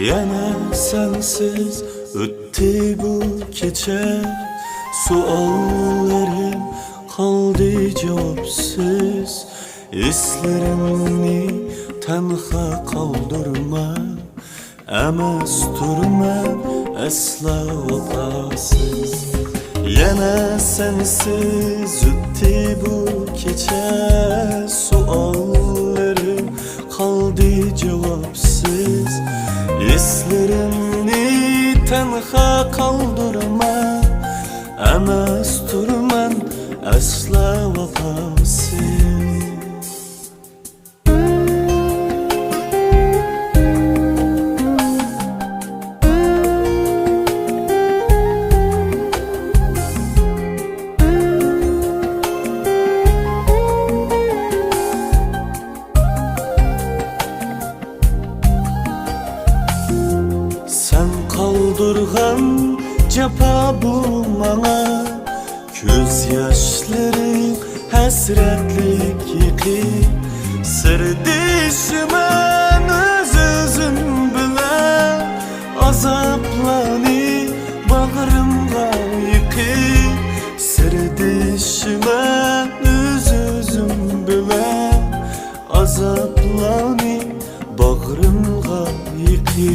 Yana sensiz o'tdi bu kecha, suollerim qoldi javobsiz. Eslarimni tanha qoldirma, emas turman asla vafosiz. Yana sensiz o'tdi bu kecha, suollerim qoldi javobsiz. Eslarimni tanha qoldirma, emas turman asla vafosiz. Sen kaldırgan cefa bu bana, göz yaşlarım hasretlik yıkı. Sırdışman öz-özüm bilen, azaplani bağrımga yıkı. Sırdışman öz-özüm bilen, azaplani bağrımga yıkı.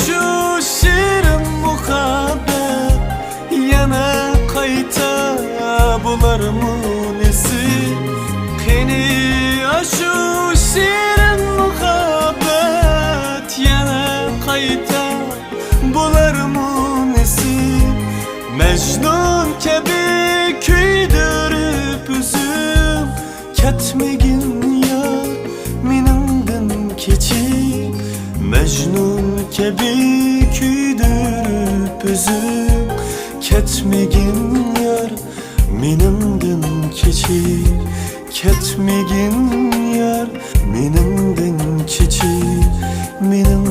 Şu şirin muhabbet yana qayta bularmı nesi? Qeni şu şirin muhabbet yana qayta bularmı nesi? Mecnun kabi kuydirib üzüm, ketmegin yar menimden kechib. Mecnun kabi kuydirib üzüm, ketmegin yar menimden kechib. Ketmegin yar menimden kechib, menim